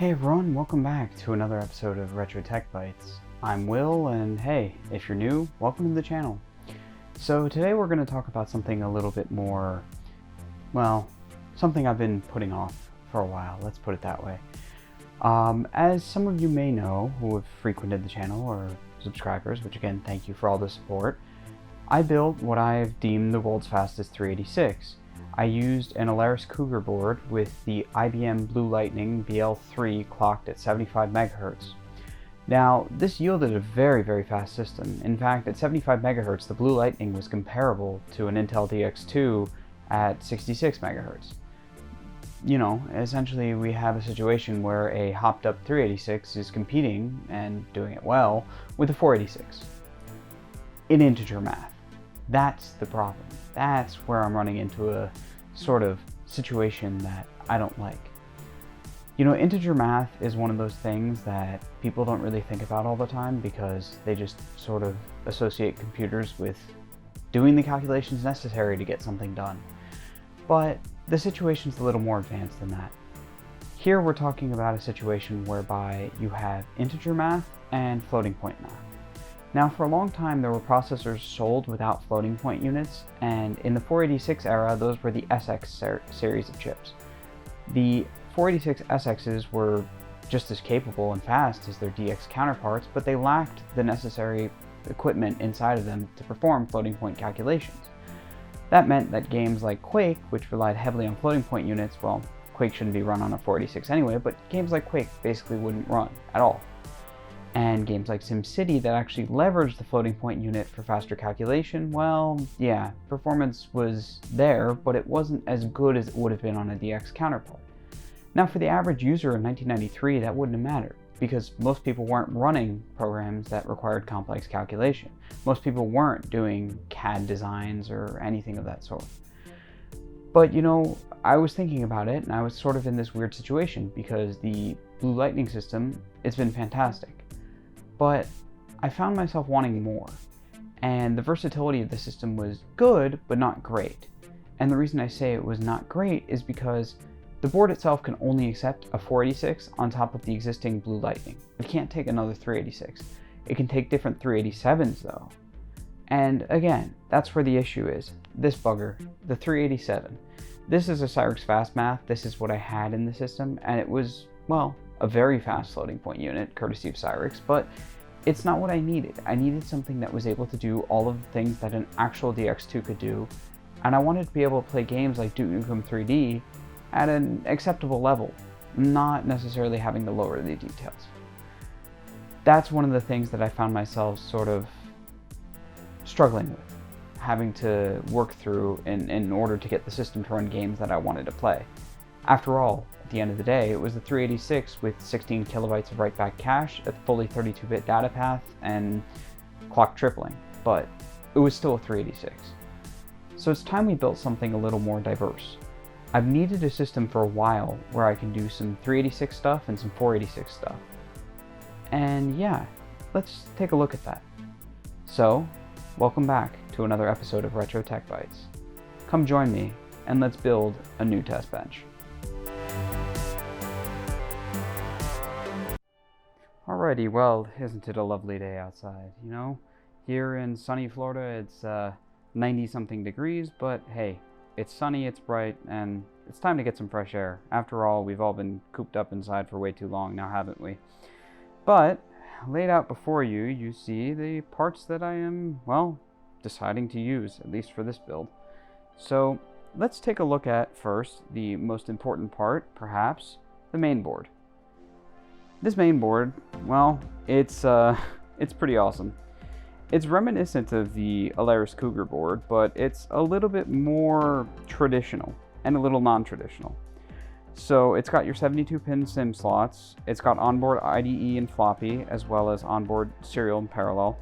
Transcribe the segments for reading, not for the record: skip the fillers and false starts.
Hey everyone, welcome back to another episode of Retro Tech Bites. I'm Will, and hey, if you're new, welcome to the channel. So today we're going to talk about something a little bit more, well, something I've been putting off for a while, let's put it that way. As some of you may know who have frequented the channel or subscribers, which again, thank you for all the support, I built what I've deemed the world's fastest 386. I used an Alaris Cougar board with the IBM Blue Lightning BL3 clocked at 75 MHz. Now, this yielded a very fast system. In fact, at 75 MHz, the Blue Lightning was comparable to an Intel DX2 at 66 MHz. You know, essentially we have a situation where a hopped up 386 is competing, and doing it well, with a 486. In integer math. That's the problem. That's where I'm running into a sort of situation that I don't like. You know, integer math is one of those things that people don't really think about all the time because they just sort of associate computers with doing the calculations necessary to get something done. But the situation's a little more advanced than that. Here we're talking about a situation whereby you have integer math and floating point math. Now, for a long time, there were processors sold without floating point units, and in the 486 era, those were the SX series of chips. The 486 SXs were just as capable and fast as their DX counterparts, but they lacked the necessary equipment inside of them to perform floating point calculations. That meant that games like Quake, which relied heavily on floating point units, well, Quake shouldn't be run on a 486 anyway, but games like Quake basically wouldn't run at all. And games like SimCity that actually leveraged the floating point unit for faster calculation, well, yeah, performance was there, but it wasn't as good as it would have been on a DX counterpart. Now, for the average user in 1993, that wouldn't have mattered, because most people weren't running programs that required complex calculation. Most people weren't doing CAD designs or anything of that sort. But, you know, I was thinking about it, and I was sort of in this weird situation, because the Blue Lightning system, it's been fantastic. But I found myself wanting more, and the versatility of the system was good, but not great. And the reason I say it was not great is because the board itself can only accept a 486 on top of the existing Blue Lightning. It can't take another 386. It can take different 387s though. And again, that's where the issue is. This bugger, the 387. This is a Cyrix Fast Math. This is what I had in the system, and it was, well, a very fast floating point unit, courtesy of Cyrix, but it's not what I needed. I needed something that was able to do all of the things that an actual DX2 could do, and I wanted to be able to play games like Duke Nukem 3D at an acceptable level, not necessarily having to lower the details. That's one of the things that I found myself sort of struggling with, having to work through in order to get the system to run games that I wanted to play. After all, at the end of the day, it was the 386 with 16 kilobytes of write-back cache, a fully 32-bit data path, and clock tripling, but it was still a 386. So it's time we built something a little more diverse. I've needed a system for a while where I can do some 386 stuff and some 486 stuff. And yeah, let's take a look at that. So, welcome back to another episode of Retro Tech Bites. Come join me, and let's build a new test bench. Alrighty, well, isn't it a lovely day outside, you know? Here in sunny Florida, it's 90-something degrees, but hey, it's sunny, it's bright, and it's time to get some fresh air. After all, we've all been cooped up inside for way too long now, haven't we? But, laid out before you, you see the parts that I am, well, deciding to use, at least for this build. So, let's take a look at, first, the most important part, perhaps, the main board. This main board, well, it's pretty awesome. It's reminiscent of the Alaris Cougar board, but it's a little bit more traditional and a little non-traditional. So it's got your 72-pin SIMM slots, it's got onboard IDE and floppy, as well as onboard serial and parallel.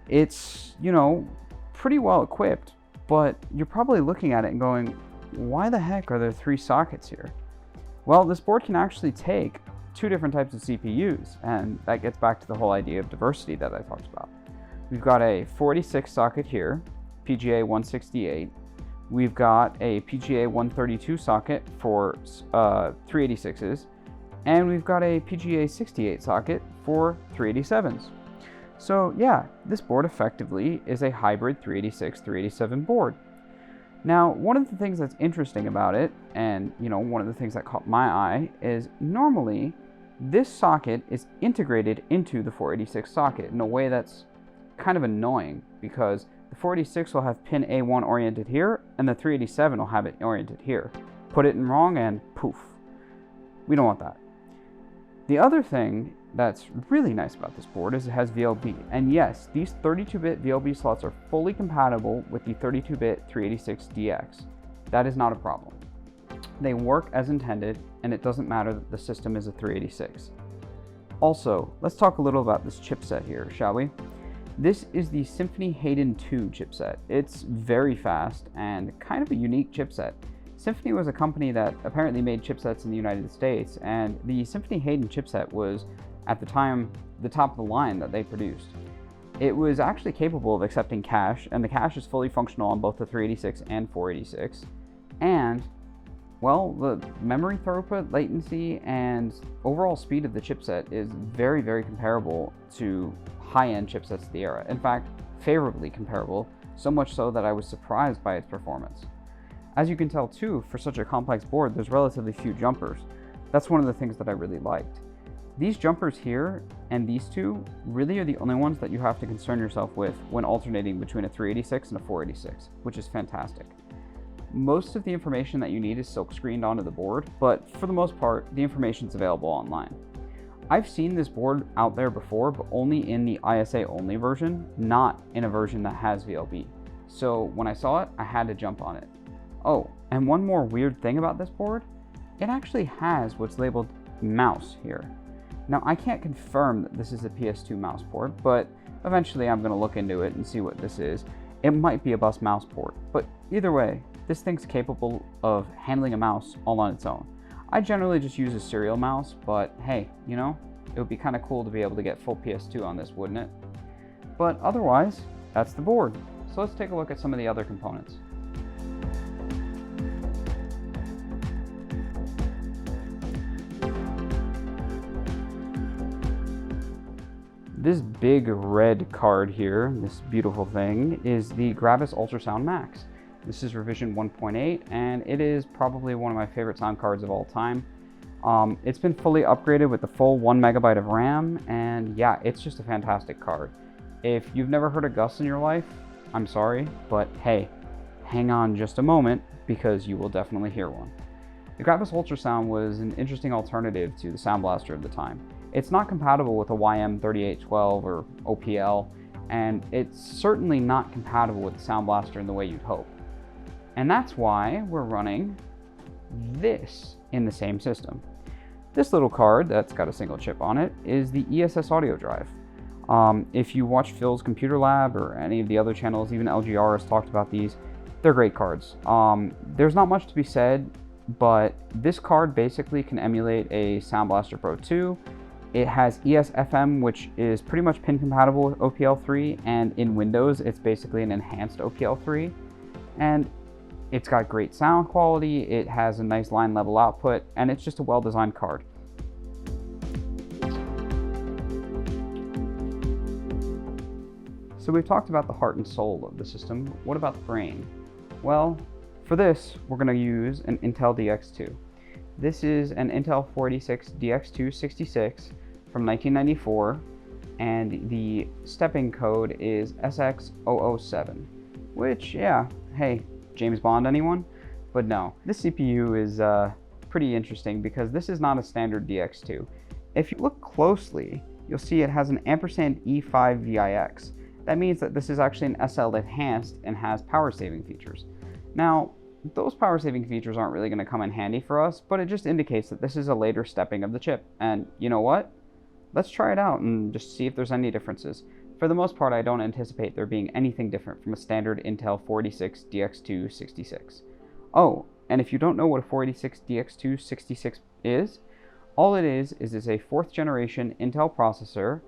It's, you know, pretty well equipped, but you're probably looking at it and going, why the heck are there 3 sockets here? Well, this board can actually take 2 different types of CPUs, and that gets back to the whole idea of diversity that I talked about. We've got a 486 socket here, PGA 168. We've got a PGA 132 socket for 386s, And we've got a PGA 68 socket for 387s. So yeah, this board effectively is a hybrid 386-387 board. Now, one of the things that's interesting about it, and one of the things that caught my eye, is normally this socket is integrated into the 486 socket in a way that's kind of annoying, because the 486 will have pin A1 oriented here, and the 387 will have it oriented here. Put it in wrong and poof. We don't want that. The other thing that's really nice about this board is it has VLB, and yes, these 32-bit VLB slots are fully compatible with the 32-bit 386DX. That is not a problem. They work as intended, and it doesn't matter that the system is a 386. Also, let's talk a little about this chipset here, shall we? This is the Symphony Hayden 2 chipset. It's very fast and kind of a unique chipset. Symphony was a company that apparently made chipsets in the United States, and the Symphony Hayden chipset was, at the time, the top of the line that they produced. It was actually capable of accepting cache, and the cache is fully functional on both the 386 and 486. And, well, the memory throughput, latency, and overall speed of the chipset is very, very comparable to high-end chipsets of the era. In fact, favorably comparable, so much so that I was surprised by its performance. As you can tell too, for such a complex board, there's relatively few jumpers. That's one of the things that I really liked. These jumpers here and these two really are the only ones that you have to concern yourself with when alternating between a 386 and a 486, which is fantastic. Most of the information that you need is silk screened onto the board, but for the most part, the information is available online. I've seen this board out there before, but only in the ISA only version, not in a version that has VLB. So when I saw it, I had to jump on it. Oh, and one more weird thing about this board, it actually has what's labeled mouse here. Now, I can't confirm that this is a PS2 mouse port, but eventually I'm going to look into it and see what this is. It might be a bus mouse port, but either way, this thing's capable of handling a mouse all on its own. I generally just use a serial mouse, but hey, it would be kind of cool to be able to get full PS2 on this, wouldn't it? But otherwise, that's the board. So let's take a look at some of the other components. This big red card here, this beautiful thing, is the Gravis Ultrasound Max. This is revision 1.8, and it is probably one of my favorite sound cards of all time. It's been fully upgraded with the full 1 megabyte of RAM, and yeah, it's just a fantastic card. If you've never heard of Gus in your life, I'm sorry, but hey, hang on just a moment, because you will definitely hear one. The Gravis Ultrasound was an interesting alternative to the Sound Blaster of the time. It's not compatible with a YM3812 or OPL, and it's certainly not compatible with the Sound Blaster in the way you'd hope. And that's why we're running this in the same system. This little card that's got a single chip on it is the ESS audio drive. If you watch Phil's Computer Lab or any of the other channels, even LGR has talked about these, they're great cards. There's not much to be said, but this card basically can emulate a Sound Blaster Pro 2. It has ES-FM, which is pretty much pin compatible with OPL3, and in Windows, it's basically an enhanced OPL3. And it's got great sound quality, it has a nice line level output, and it's just a well-designed card. So we've talked about the heart and soul of the system. What about the brain? Well, for this, we're going to use an Intel DX2. This is an Intel 486 DX266 from 1994, and the stepping code is SX007, which, yeah, hey, James Bond, anyone? But no, this CPU is pretty interesting because this is not a standard DX2. If you look closely, you'll see it has an ampersand E5 VIX. That means that this is actually an SL enhanced and has power saving features. Now, those power saving features aren't really going to come in handy for us, but it just indicates that this is a later stepping of the chip. And you know what? Let's try it out and just see if there's any differences. For the most part, I don't anticipate there being anything different from a standard Intel 486 DX266. Oh, and if you don't know what a 486 DX266 is, all it is it's a 4th generation Intel processor.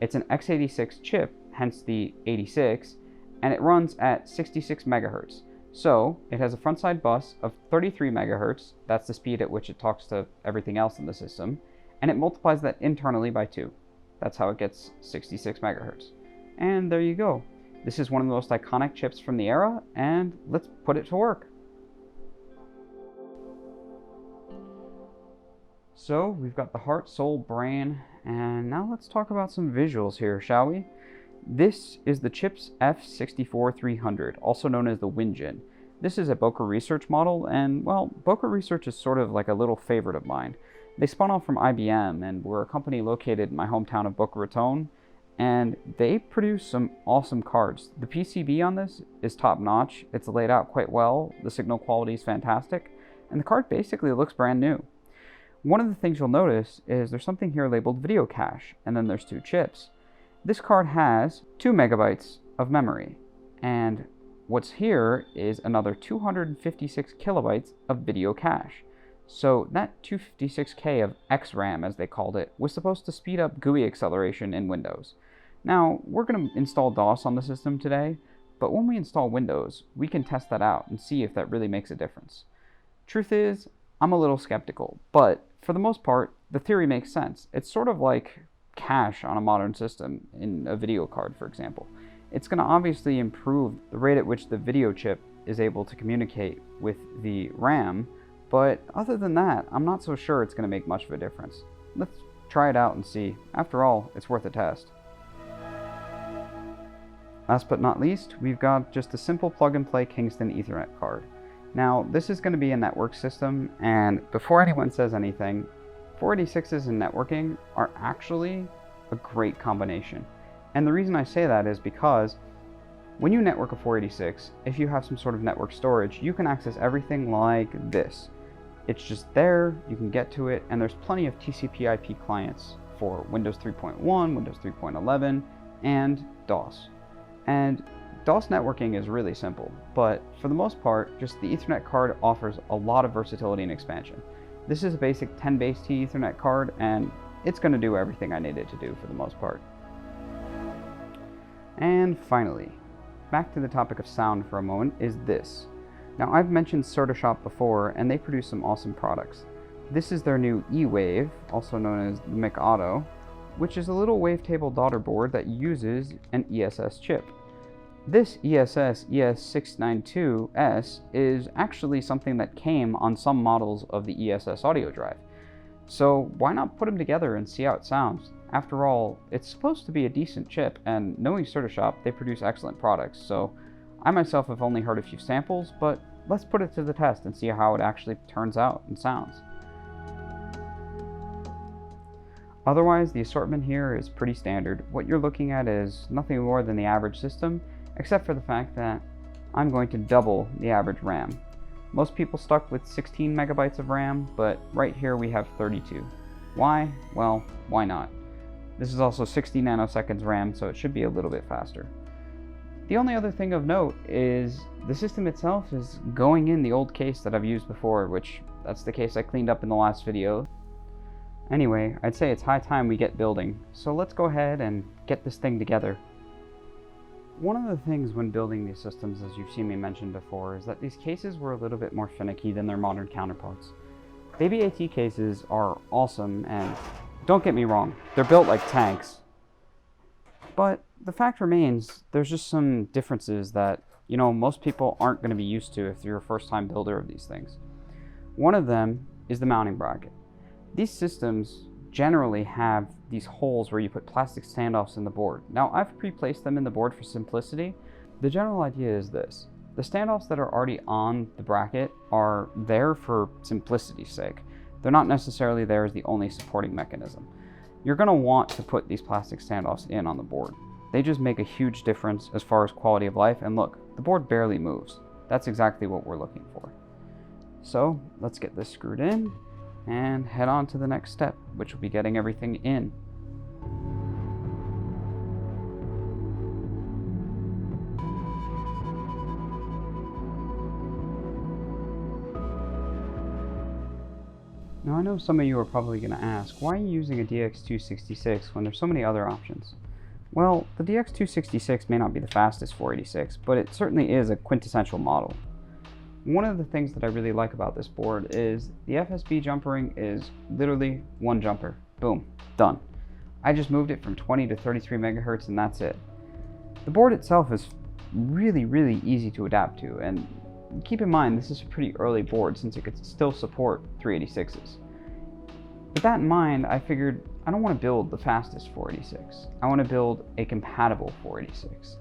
It's an x86 chip, hence the 86, and it runs at 66 megahertz. So it has a front side bus of 33 megahertz, that's the speed at which it talks to everything else in the system, and it multiplies that internally by 2. That's how it gets 66 megahertz. And there you go. This is one of the most iconic chips from the era, and let's put it to work. So we've got the heart, soul, brain, and now let's talk about some visuals here, shall we? This is the chip's F64300, also known as the WinGen. This is a Boca research model, and well, Boca research is sort of like a little favorite of mine. They spun off from IBM and were a company located in my hometown of Boca Raton, and they produce some awesome cards. The PCB on this is top notch, it's laid out quite well, the signal quality is fantastic, and the card basically looks brand new. One of the things you'll notice is there's something here labeled video cache, and then there's 2 chips. This card has 2 megabytes of memory, and what's here is another 256 kilobytes of video cache. So that 256K of XRAM, as they called it, was supposed to speed up GUI acceleration in Windows. Now, we're going to install DOS on the system today, but when we install Windows, we can test that out and see if that really makes a difference. Truth is, I'm a little skeptical, but for the most part, the theory makes sense. It's sort of like cache on a modern system in a video card, for example. It's going to obviously improve the rate at which the video chip is able to communicate with the RAM, but other than that, I'm not so sure it's going to make much of a difference. Let's try it out and see. After all, it's worth a test. Last but not least, we've got just a simple plug-and-play Kingston Ethernet card. Now, this is going to be a network system, and before anyone says anything, 486s and networking are actually a great combination. And the reason I say that is because when you network a 486, if you have some sort of network storage, you can access everything like this. It's just there, you can get to it, and there's plenty of TCP/IP clients for Windows 3.1, Windows 3.11, and DOS. And DOS networking is really simple, but for the most part, just the Ethernet card offers a lot of versatility and expansion. This is a basic 10 base T Ethernet card, and it's going to do everything I need it to do for the most part. And finally, back to the topic of sound for a moment, is this. Now, I've mentioned Certashop before, and they produce some awesome products. This is their new E-Wave, also known as the Mic Auto, which is a little wavetable daughter board that uses an ESS chip. This ESS ES692S is actually something that came on some models of the ESS audio drive. So why not put them together and see how it sounds? After all, it's supposed to be a decent chip, and knowing Certashop, they produce excellent products, so I myself have only heard a few samples, but let's put it to the test and see how it actually turns out and sounds. Otherwise, the assortment here is pretty standard. What you're looking at is nothing more than the average system, except for the fact that I'm going to double the average RAM. Most people stuck with 16 megabytes of RAM, but right here we have 32. Why? Well, why not? This is also 60 nanoseconds RAM, so it should be a little bit faster. The only other thing of note is the system itself is going in the old case that I've used before, which that's the case I cleaned up in the last video. Anyway, I'd say it's high time we get building, so let's go ahead and get this thing together. One of the things when building these systems, as you've seen me mention before, is that these cases were a little bit more finicky than their modern counterparts. Baby AT cases are awesome, and don't get me wrong, they're built like tanks. But the fact remains, there's just some differences that, most people aren't going to be used to if you're a first-time builder of these things. One of them is the mounting bracket. These systems generally have these holes where you put plastic standoffs in the board. Now, I've pre-placed them in the board for simplicity. The general idea is this. The standoffs that are already on the bracket are there for simplicity's sake. They're not necessarily there as the only supporting mechanism. You're going to want to put these plastic standoffs in on the board. They just make a huge difference as far as quality of life, and look, the board barely moves. That's exactly what we're looking for. So, let's get this screwed in and head on to the next step, which will be getting everything in. Now I know some of you are probably going to ask, why are you using a DX266 when there's so many other options? Well, the DX266 may not be the fastest 486, but it certainly is a quintessential model. One of the things that I really like about this board is the FSB jumpering is literally one jumper. Boom, done. I just moved it from 20 to 33 megahertz and that's it. The board itself is really easy to adapt to, and keep in mind this is a pretty early board since it could still support 386s. With that in mind, I figured I don't want to build the fastest 486. I want to build a compatible 486.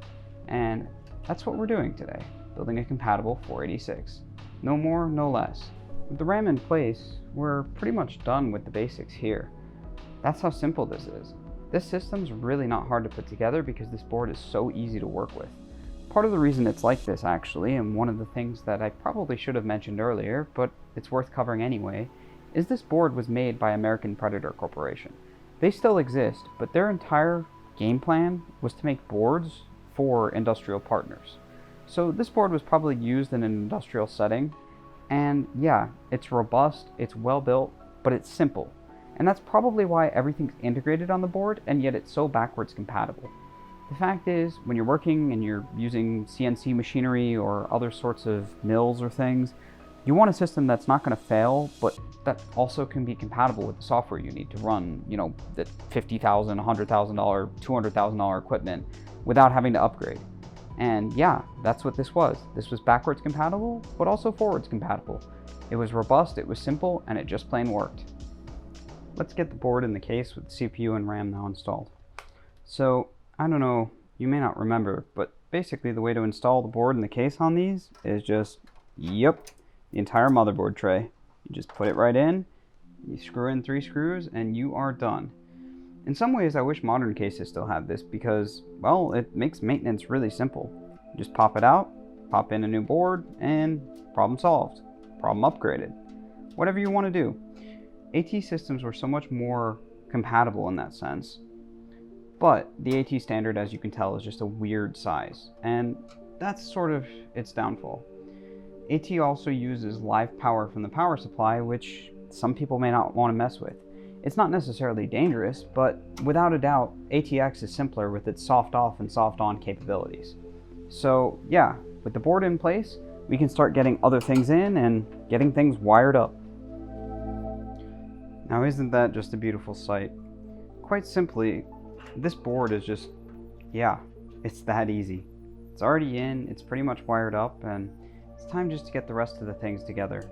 And that's what we're doing today, building a compatible 486. No more, no less. With the RAM in place, we're pretty much done with the basics here. That's how simple this is. This system's really not hard to put together because this board is so easy to work with. Part of the reason it's like this actually, and one of the things that I probably should have mentioned earlier, but it's worth covering anyway, is this board was made by American Predator Corporation. They still exist, but their entire game plan was to make boards for industrial partners. So this board was probably used in an industrial setting, and yeah, it's robust, it's well built, but it's simple. And that's probably why everything's integrated on the board, and yet it's so backwards compatible. The fact is, when you're working and you're using CNC machinery or other sorts of mills or things, you want a system that's not going to fail, but that also can be compatible with the software you need to run, you know, the $50,000, $100,000, $200,000 equipment without having to upgrade. And yeah, that's what this was. This was backwards compatible, but also forwards compatible. It was robust, it was simple, and it just plain worked. Let's get the board in the case with the CPU and RAM now installed. So, I don't know, you may not remember, but basically the way to install the board in the case on these is just, the entire motherboard tray. You just put it right in, you screw in 3 screws, and you are done. In some ways, I wish modern cases still had this because, well, it makes maintenance really simple. You just pop it out, pop in a new board, and problem solved. Problem upgraded. Whatever you want to do. AT systems were so much more compatible in that sense. But the AT standard, as you can tell, is just a weird size. And that's sort of its downfall. AT also uses live power from the power supply, which some people may not want to mess with. It's not necessarily dangerous, but without a doubt, ATX is simpler with its soft off and soft on capabilities. So yeah, with the board in place, we can start getting other things in and getting things wired up. Now isn't that just a beautiful sight? Quite simply, this board is just, yeah, it's that easy. It's already in, it's pretty much wired up, and it's time just to get the rest of the things together.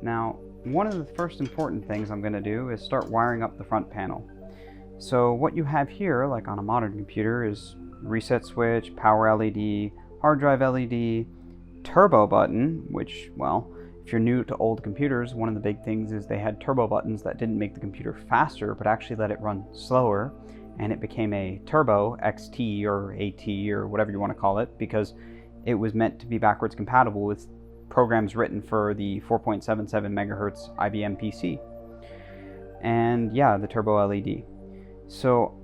Now, one of the first important things I'm going to do is start wiring up the front panel. So what you have here, like on a modern computer, is reset switch, power LED, hard drive LED, turbo button, which, well, if you're new to old computers, one of the big things is they had turbo buttons that didn't make the computer faster, but actually let it run slower, and it became a turbo XT or AT or whatever you want to call it, because it was meant to be backwards compatible with programs written for the 4.77 megahertz IBM PC. And yeah, the turbo LED. So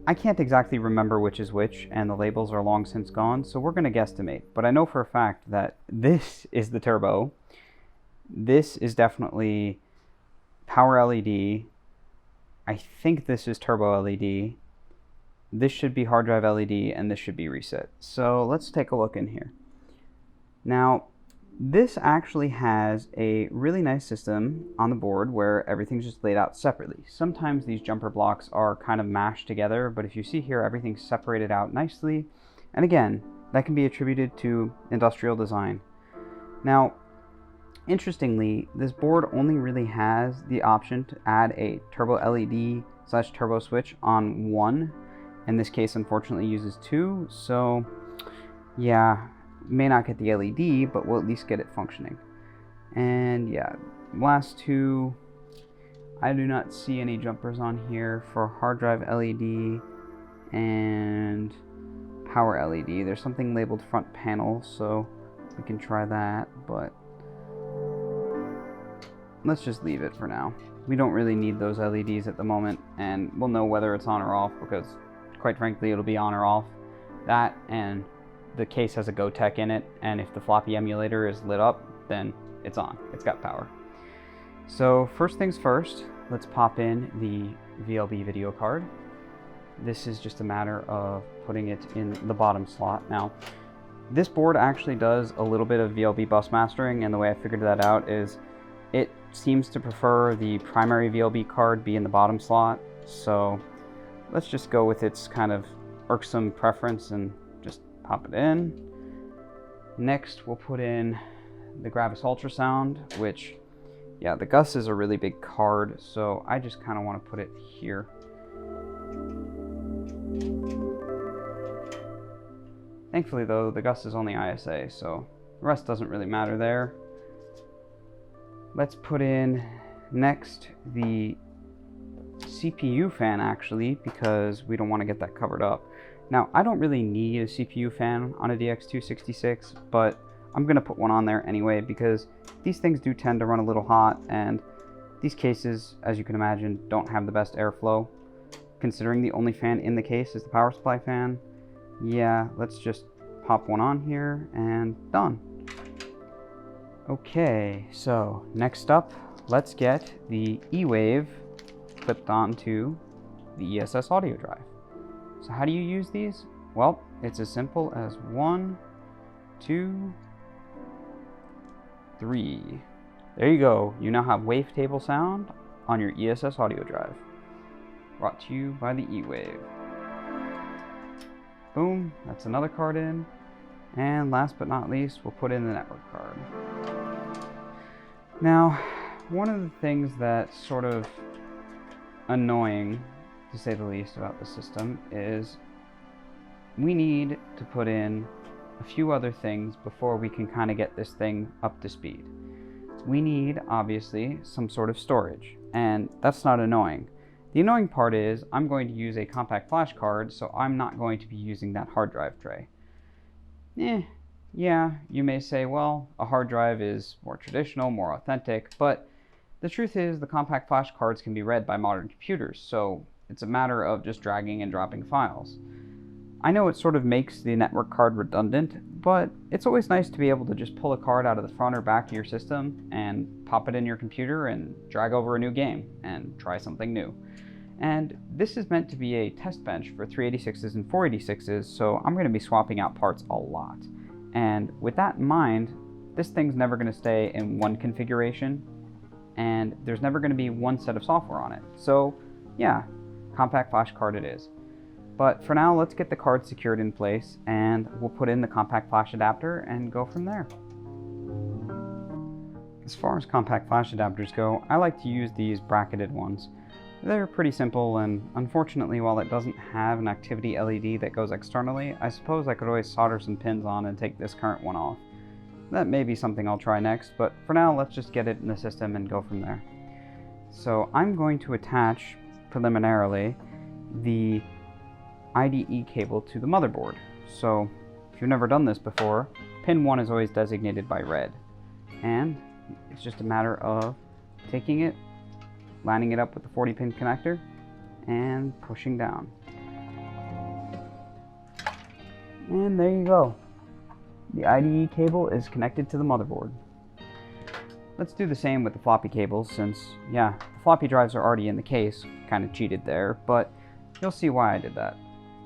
I can't exactly remember which is which, and the labels are long since gone, so we're going to guesstimate. But I know for a fact that this is the turbo. This is definitely power LED. I think this is turbo LED. This should be hard drive LED, and this should be reset. So let's take a look in here. Now, this actually has a really nice system on the board where everything's just laid out separately. Sometimes these jumper blocks are kind of mashed together, but if you see here, everything's separated out nicely. And again, that can be attributed to industrial design. Now, interestingly, this board only really has the option to add a turbo LED / turbo switch on one. In this case, unfortunately, uses 2, so yeah, may not get the LED, but we'll at least get it functioning. And yeah, last 2, I do not see any jumpers on here for hard drive LED and power LED. There's something labeled front panel, so we can try that, but let's just leave it for now. We don't really need those LEDs at the moment, and we'll know whether it's on or off because, quite frankly, it'll be on or off. That, and the case has a GoTech in it, and if the floppy emulator is lit up, then it's on. It's got power. So first things first, let's pop in the VLB video card. This is just a matter of putting it in the bottom slot. Now, this board actually does a little bit of VLB bus mastering, and the way I figured that out is it seems to prefer the primary VLB card be in the bottom slot So let's just go with its kind of irksome preference and just pop it in. Next, we'll put in the Gravis Ultrasound, which, yeah, the Gus is a really big card, so I just kind of want to put it here. Thankfully, though, the Gus is only ISA, so the rest doesn't really matter there. Let's put in next the CPU fan, actually, because we don't want to get that covered up. Now, I don't really need a CPU fan on a DX266, but I'm going to put one on there anyway because these things do tend to run a little hot, and these cases, as you can imagine, don't have the best airflow. Considering the only fan in the case is the power supply fan, yeah, let's just pop one on here and done. Okay, so next up, let's get the E-Wave clipped onto the ESS audio drive. So how do you use these? Well, it's as simple as 1, 2, 3. There you go. You now have wavetable sound on your ESS audio drive. Brought to you by the E-Wave. Boom, that's another card in. And last but not least, we'll put in the network card. Now, one of the things that's sort of annoying, to say the least, about the system is we need to put in a few other things before we can kind of get this thing up to speed. We need, obviously, some sort of storage, and that's not annoying. The annoying part is I'm going to use a compact flash card, so I'm not going to be using that hard drive tray. Yeah, you may say, well, a hard drive is more traditional, more authentic, but the truth is the compact flash cards can be read by modern computers, so it's a matter of just dragging and dropping files. I know it sort of makes the network card redundant, but it's always nice to be able to just pull a card out of the front or back of your system and pop it in your computer and drag over a new game and try something new. And this is meant to be a test bench for 386s and 486s, so I'm going to be swapping out parts a lot. And with that in mind, this thing's never going to stay in one configuration, and there's never going to be one set of software on it. So yeah, compact flash card it is. But for now, let's get the card secured in place, and we'll put in the compact flash adapter and go from there. As far as compact flash adapters go, I like to use these bracketed ones. They're pretty simple, and unfortunately, while it doesn't have an activity LED that goes externally, I suppose I could always solder some pins on and take this current one off. That may be something I'll try next, but for now, let's just get it in the system and go from there. So I'm going to attach, preliminarily, the IDE cable to the motherboard. So if you've never done this before, pin 1 is always designated by red, and it's just a matter of taking it, lining it up with the 40-pin connector, and pushing down. And there you go. The IDE cable is connected to the motherboard. Let's do the same with the floppy cables, since, yeah, the floppy drives are already in the case. Kind of cheated there, but you'll see why I did that.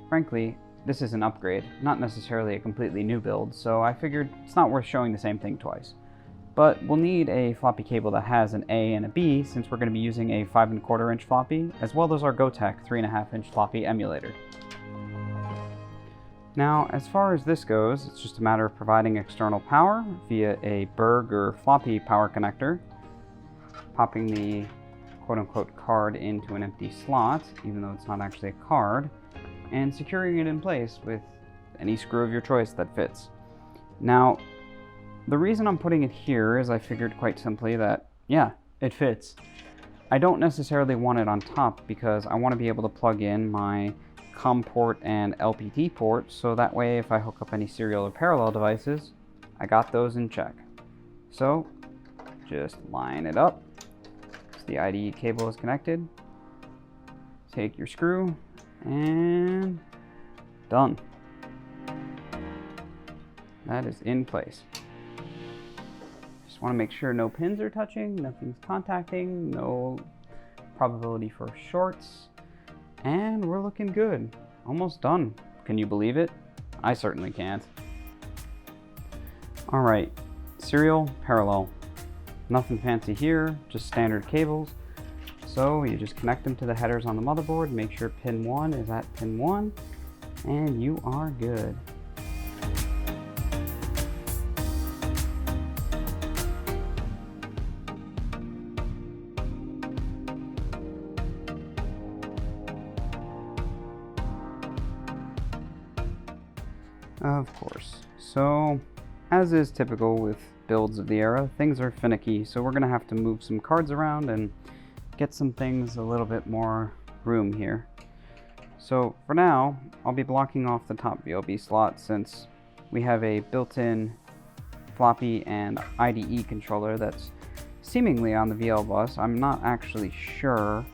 Frankly, this is an upgrade, not necessarily a completely new build, so I figured it's not worth showing the same thing twice. But we'll need a floppy cable that has an A and a B, since we're going to be using a 5¼ inch floppy, as well as our Gotek 3½ inch floppy emulator. Now, as far as this goes, it's just a matter of providing external power via a Berg or floppy power connector, popping the quote-unquote card into an empty slot, even though it's not actually a card, and securing it in place with any screw of your choice that fits. Now, the reason I'm putting it here is I figured quite simply that, yeah, it fits. I don't necessarily want it on top because I want to be able to plug in my COM port and LPT port, so that way if I hook up any serial or parallel devices, I got those in check. So, just line it up. So the IDE cable is connected. Take your screw, and done. That is in place. Just want to make sure no pins are touching, nothing's contacting, no probability for shorts, and we're looking good. Almost done. Can you believe it? I certainly can't. Alright, serial, parallel. Nothing fancy here, just standard cables. So you just connect them to the headers on the motherboard, make sure pin 1 is at pin 1, and you are good. Of course. So, as is typical with builds of the era, things are finicky, so we're going to have to move some cards around and get some things a little bit more room here. So for now, I'll be blocking off the top VLB slot since we have a built-in floppy and IDE controller that's seemingly on the VL bus. I'm not actually sure.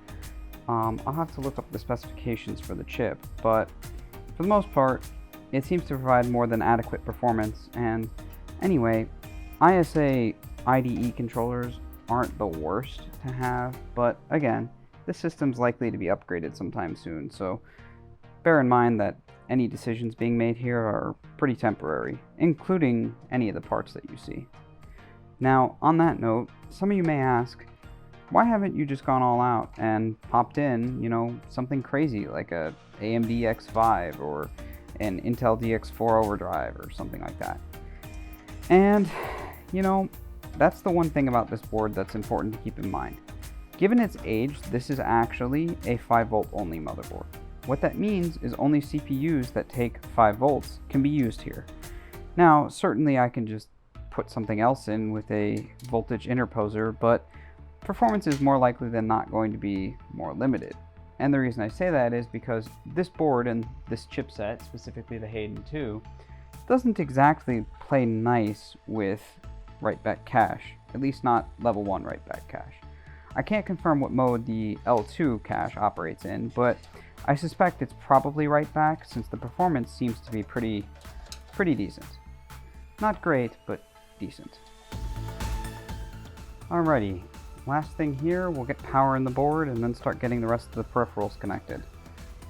I'll have to look up the specifications for the chip, but for the most part, it seems to provide more than adequate performance. And anyway, ISA IDE controllers aren't the worst to have, but again, this system's likely to be upgraded sometime soon, so bear in mind that any decisions being made here are pretty temporary, including any of the parts that you see. Now, on that note, some of you may ask, why haven't you just gone all out and popped in, something crazy like a AMD X5 or an Intel DX4 overdrive or something like that? And, that's the one thing about this board that's important to keep in mind. Given its age, this is actually a 5-volt only motherboard. What that means is only CPUs that take 5 volts can be used here. Now, certainly I can just put something else in with a voltage interposer, but performance is more likely than not going to be more limited. And the reason I say that is because this board and this chipset, specifically the Hayden 2, doesn't exactly play nice with write-back cache, at least not level 1 write-back cache. I can't confirm what mode the L2 cache operates in, but I suspect it's probably write-back since the performance seems to be pretty decent. Not great, but decent. Alrighty, last thing here, we'll get power in the board and then start getting the rest of the peripherals connected.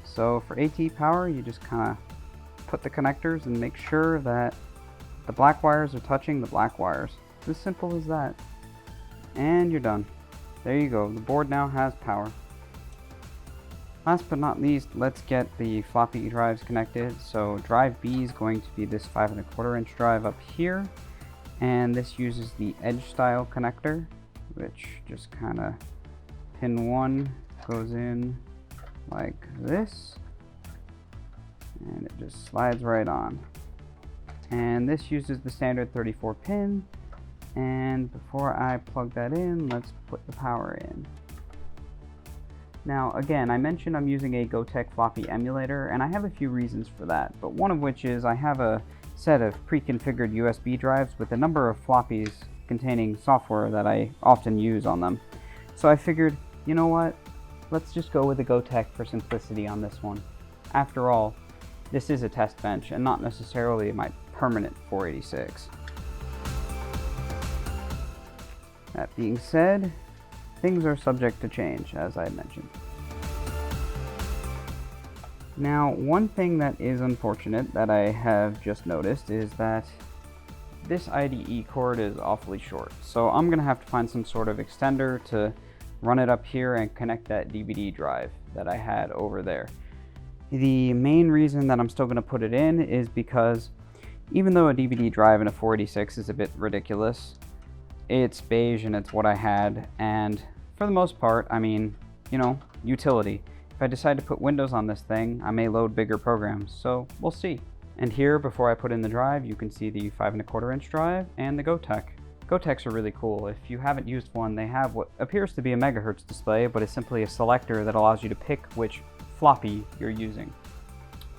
So for AT power, you just kind of put the connectors and make sure that the black wires are touching the black wires. It's as simple as that. And you're done. There you go, the board now has power. Last but not least, let's get the floppy drives connected. So drive B is going to be this 5¼ inch drive up here, and this uses the edge style connector, which just kind of pin 1 goes in like this, and it just slides right on. And this uses the standard 34 pin, and before I plug that in, let's put the power in. Now again, I mentioned I'm using a Gotek floppy emulator, and I have a few reasons for that, but one of which is I have a set of pre-configured USB drives with a number of floppies containing software that I often use on them. So I figured, you know what, let's just go with the Gotek for simplicity on this one. After all, this is a test bench and not necessarily my permanent 486. That being said, things are subject to change, as I mentioned. Now, one thing that is unfortunate that I have just noticed is that this IDE cord is awfully short. So I'm going to have to find some sort of extender to run it up here and connect that DVD drive that I had over there. The main reason that I'm still going to put it in is because even though a DVD drive in a 486 is a bit ridiculous, it's beige and it's what I had, and for the most part, I mean, utility. If I decide to put Windows on this thing, I may load bigger programs, so we'll see. And here, before I put in the drive, you can see the 5¼ inch drive and the Gotek. Goteks are really cool. If you haven't used one, they have what appears to be a megahertz display, but is simply a selector that allows you to pick which floppy you're using.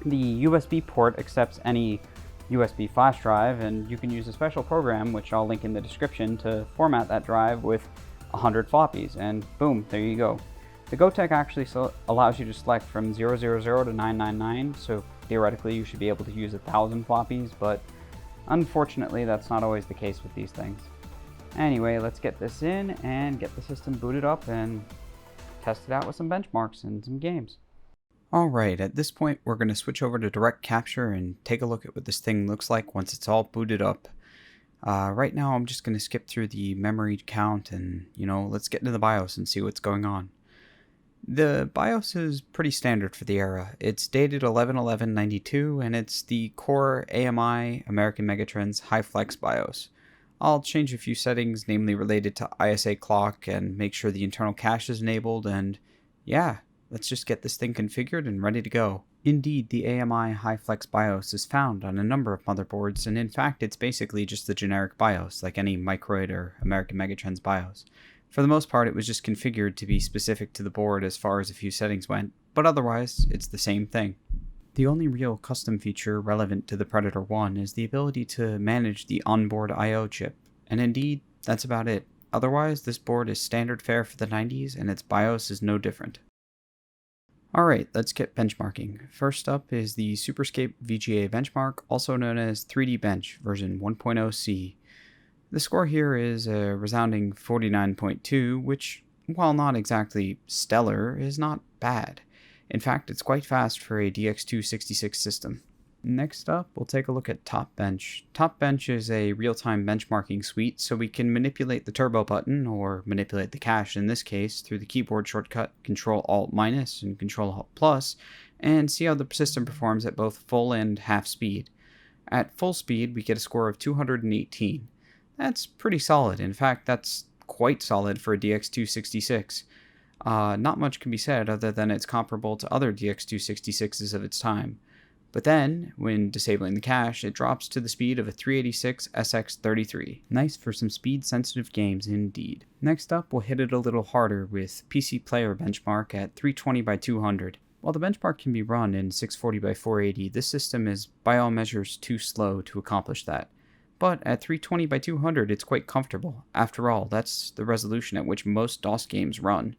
The USB port accepts any USB flash drive, and you can use a special program, which I'll link in the description, to format that drive with 100 floppies, and boom, there you go. The Gotek actually allows you to select from 000 to 999, so theoretically you should be able to use 1,000 floppies, but unfortunately that's not always the case with these things. Anyway, let's get this in and get the system booted up and test it out with some benchmarks and some games. Alright, at this point we're going to switch over to direct capture and take a look at what this thing looks like once it's all booted up. Right now I'm just going to skip through the memory count and, let's get into the BIOS and see what's going on. The BIOS is pretty standard for the era. It's dated 11/11/92 and it's the Core AMI American Megatrends High Flex BIOS. I'll change a few settings, namely related to ISA clock, and make sure the internal cache is enabled, and yeah, let's just get this thing configured and ready to go. Indeed, the AMI High Flex BIOS is found on a number of motherboards, and in fact it's basically just the generic BIOS, like any Microid or American Megatrends BIOS. For the most part, it was just configured to be specific to the board as far as a few settings went, but otherwise, it's the same thing. The only real custom feature relevant to the Predator 1 is the ability to manage the onboard I/O chip, and indeed, that's about it. Otherwise, this board is standard fare for the 90s, and its BIOS is no different. Alright, let's get benchmarking. First up is the Superscape VGA benchmark, also known as 3D Bench version 1.0C. The score here is a resounding 49.2, which, while not exactly stellar, is not bad. In fact, it's quite fast for a DX266 system. Next up, we'll take a look at Top Bench. Top Bench is a real-time benchmarking suite, so we can manipulate the turbo button, or manipulate the cache in this case, through the keyboard shortcut Ctrl-Alt- and Ctrl-Alt+, and see how the system performs at both full and half speed. At full speed, we get a score of 218. That's pretty solid. In fact, that's quite solid for a DX266. Not much can be said other than it's comparable to other DX266s of its time. But then, when disabling the cache, it drops to the speed of a 386 SX33. Nice for some speed-sensitive games indeed. Next up, we'll hit it a little harder with PC Player benchmark at 320x200. While the benchmark can be run in 640x480, this system is by all measures too slow to accomplish that. But at 320x200, it's quite comfortable. After all, that's the resolution at which most DOS games run.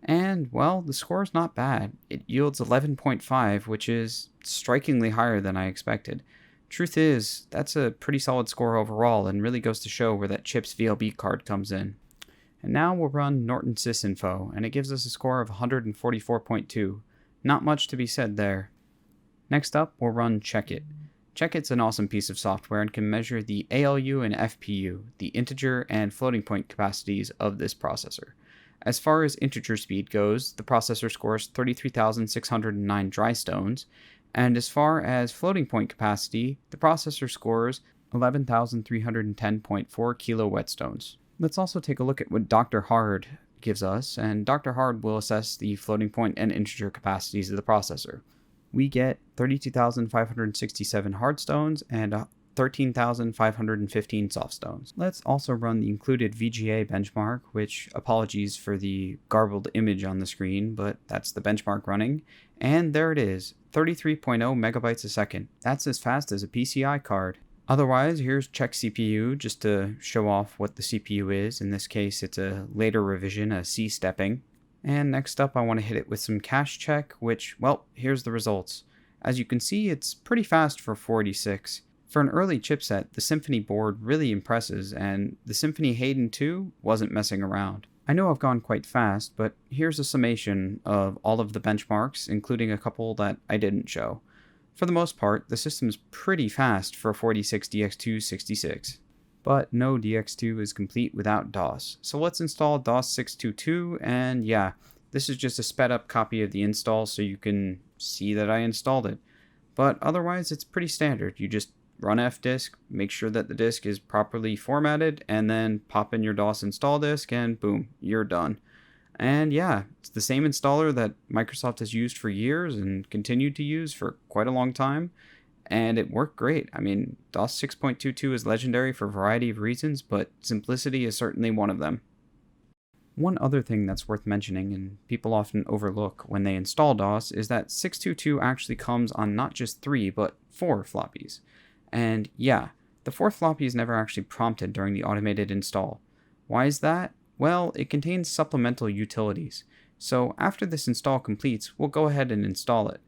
And, well, the score's not bad. It yields 11.5, which is strikingly higher than I expected. Truth is, that's a pretty solid score overall, and really goes to show where that chip's VLB card comes in. And now we'll run Norton SysInfo, and it gives us a score of 144.2. Not much to be said there. Next up, we'll run Checkit. Checkit's an awesome piece of software and can measure the ALU and FPU, the integer and floating point capacities of this processor. As far as integer speed goes, the processor scores 33,609 dry stones, and as far as floating point capacity, the processor scores 11,310.4 kilo whetstones. Let's also take a look at what Dr. Hard gives us, and Dr. Hard will assess the floating point and integer capacities of the processor. We get 32,567 hard stones and 13,515 soft stones. Let's also run the included VGA benchmark, which, apologies for the garbled image on the screen, but that's the benchmark running. And there it is, 33.0 megabytes a second. That's as fast as a PCI card. Otherwise, here's Check CPU, just to show off what the CPU is. In this case, it's a later revision, a C-stepping. And next up, I want to hit it with some cache check, which, well, here's the results. As you can see, it's pretty fast for 486. For an early chipset, the Symphony board really impresses, and the Symphony Hayden 2 wasn't messing around. I know I've gone quite fast, but here's a summation of all of the benchmarks, including a couple that I didn't show. For the most part, the system's pretty fast for a 486 DX266. But no DX2 is complete without DOS. So let's install DOS 622, and yeah, this is just a sped up copy of the install so you can see that I installed it. But otherwise, it's pretty standard. You just run fdisk, make sure that the disk is properly formatted, and then pop in your DOS install disk, and boom, you're done. And yeah, it's the same installer that Microsoft has used for years and continued to use for quite a long time. And it worked great. I mean, DOS 6.22 is legendary for a variety of reasons, but simplicity is certainly one of them. One other thing that's worth mentioning, and people often overlook when they install DOS, is that 622 actually comes on not just 3, but 4 floppies. And yeah, the 4th floppy is never actually prompted during the automated install. Why is that? Well, it contains supplemental utilities. So after this install completes, we'll go ahead and install it.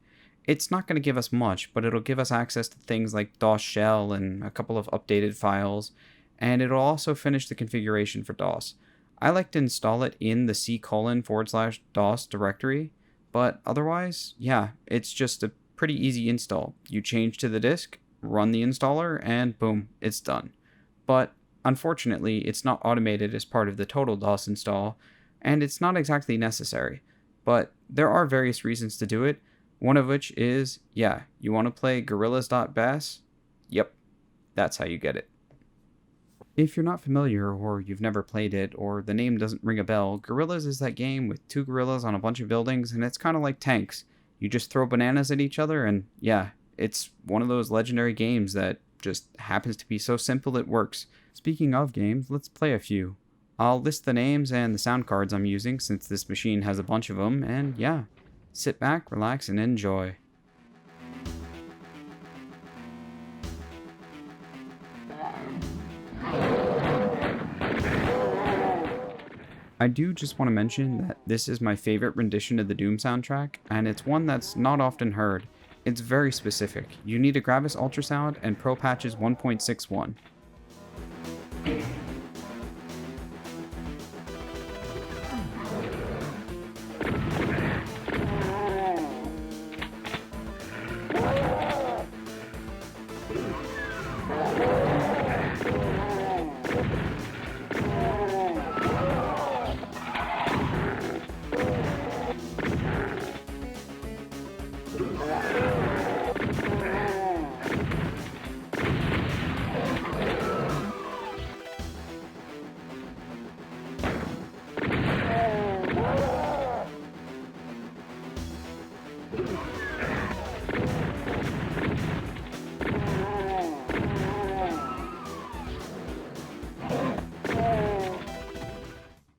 It's not going to give us much, but it'll give us access to things like DOS shell and a couple of updated files, and it'll also finish the configuration for DOS. I like to install it in the C:/DOS directory, but otherwise, yeah, it's just a pretty easy install. You change to the disk, run the installer, and boom, it's done. But unfortunately, it's not automated as part of the total DOS install, and it's not exactly necessary. but there are various reasons to do it. One of which is, yeah, you want to play gorillas.bass? Yep, that's how you get it. If you're not familiar, or you've never played it, or the name doesn't ring a bell, Gorillas is that game with two gorillas on a bunch of buildings, and it's kind of like tanks. You just throw bananas at each other, and yeah, it's one of those legendary games that just happens to be so simple it works. Speaking of games, let's play a few. I'll list the names and the sound cards I'm using since this machine has a bunch of them, and yeah, sit back, relax, and enjoy. I do just want to mention that this is my favorite rendition of the Doom soundtrack, and it's one that's not often heard. It's very specific. You need a Gravis ultrasound and Pro Patches 1.61.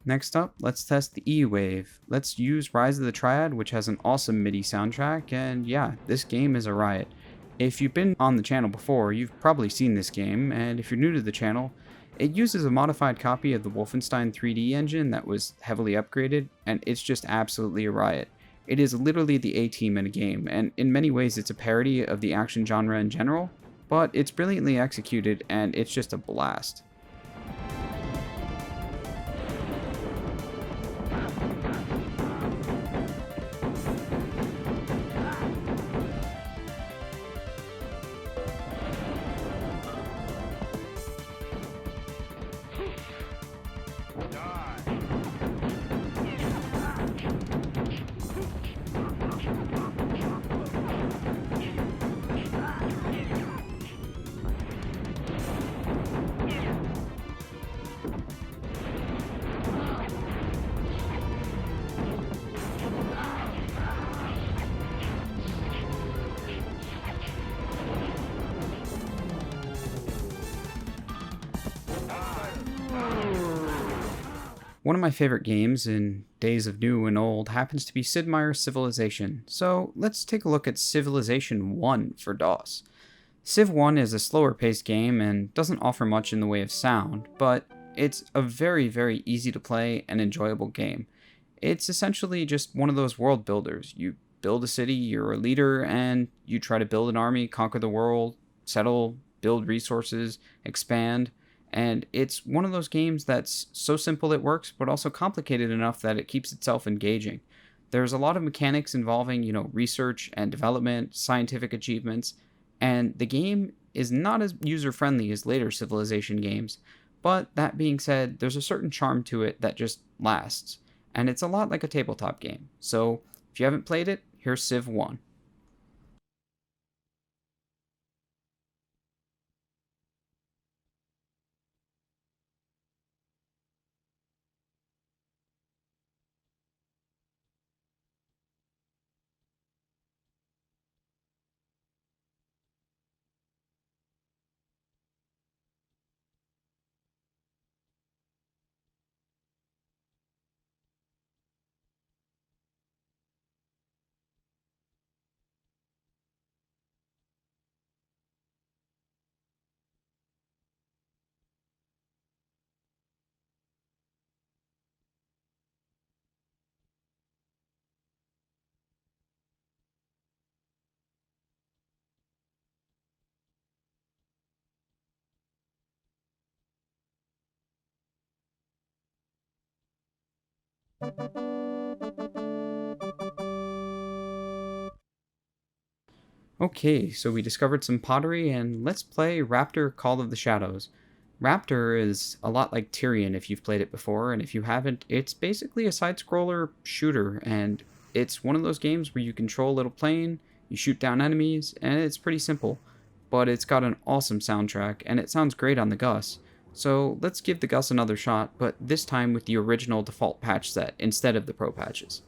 Next up, let's test the E-Wave. Let's use Rise of the Triad, which has an awesome MIDI soundtrack, and yeah, this game is a riot. If you've been on the channel before, you've probably seen this game, and if you're new to the channel, it uses a modified copy of the Wolfenstein 3D engine that was heavily upgraded, and it's just absolutely a riot. It is literally the A-team in a game, and in many ways it's a parody of the action genre in general, but it's brilliantly executed, and it's just a blast. One of my favorite games in days of new and old happens to be Sid Meier's Civilization, so let's take a look at Civilization 1 for DOS. Civ 1 is a slower paced game and doesn't offer much in the way of sound, but it's a very easy to play and enjoyable game. It's essentially just one of those world builders. You build a city, you're a leader, and you try to build an army, conquer the world, settle, build resources, expand. And it's one of those games that's so simple it works, but also complicated enough that it keeps itself engaging. There's a lot of mechanics involving, research and development, scientific achievements, and the game is not as user-friendly as later Civilization games. But that being said, there's a certain charm to it that just lasts, and it's a lot like a tabletop game. So if you haven't played it, here's Civ 1. Okay, so we discovered some pottery, and let's play Raptor Call of the Shadows. Raptor is a lot like Tyrion if you've played it before, and if you haven't, it's basically a side-scroller shooter, and It's one of those games where you control a little plane, you shoot down enemies, and it's pretty simple. But it's got an awesome soundtrack, and it sounds great on the Gus. So let's give the Gus another shot, but this time with the original default patch set instead of the Pro patches.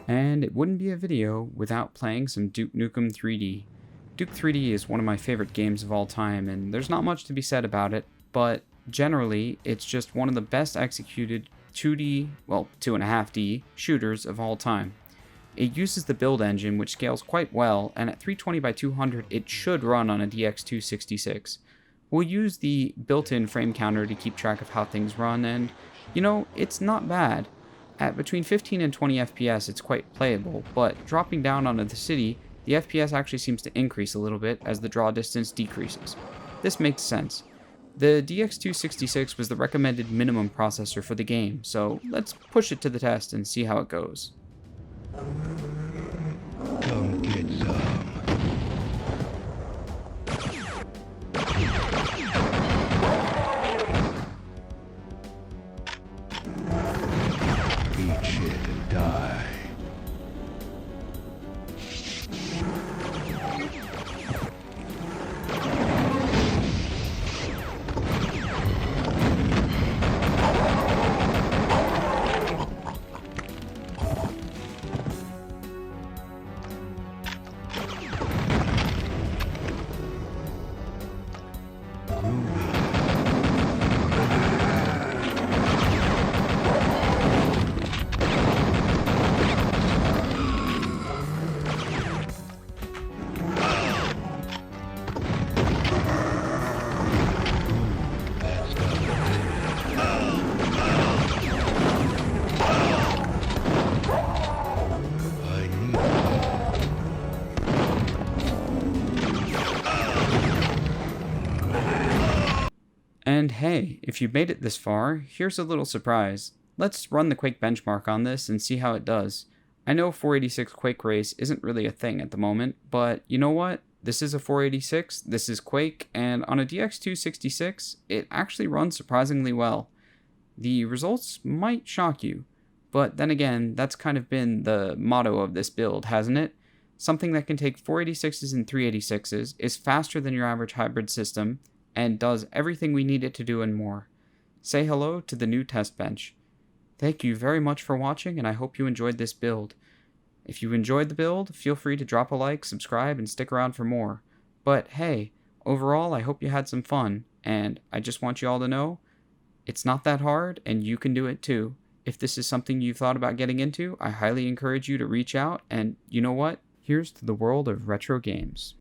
And it wouldn't be a video without playing some Duke Nukem 3D. Duke 3D is one of my favorite games of all time, and there's not much to be said about it, but generally, it's just one of the best executed 2D, well, 2.5D shooters of all time. It uses the build engine, which scales quite well, and at 320 by 200, it should run on a DX266. We'll use the built-in frame counter to keep track of how things run, and, you know, it's not bad. At between 15 and 20 FPS, it's quite playable, but dropping down onto the city, the FPS actually seems to increase a little bit as the draw distance decreases. This makes sense. The DX266 was the recommended minimum processor for the game, so let's push it to the test and see how it goes. Come get some. Eat shit and die. And hey, if you made it this far, here's a little surprise. Let's run the Quake benchmark on this and see how it does. I know 486 Quake Race isn't really a thing at the moment, but you know what? This is a 486, this is Quake, and on a DX266, it actually runs surprisingly well. The results might shock you, but then again, that's kind of been the motto of this build, hasn't it? Something that can take 486s and 386s, is faster than your average hybrid system, and does everything we need it to do and more. Say hello to the new test bench. Thank you very much for watching, and I hope you enjoyed this build. If you enjoyed the build, feel free to drop a like, subscribe, and stick around for more. But hey, overall, I hope you had some fun, and I just want you all to know, it's not that hard, and you can do it too. If this is something you've thought about getting into, I highly encourage you to reach out, and you know what? Here's to the world of retro games.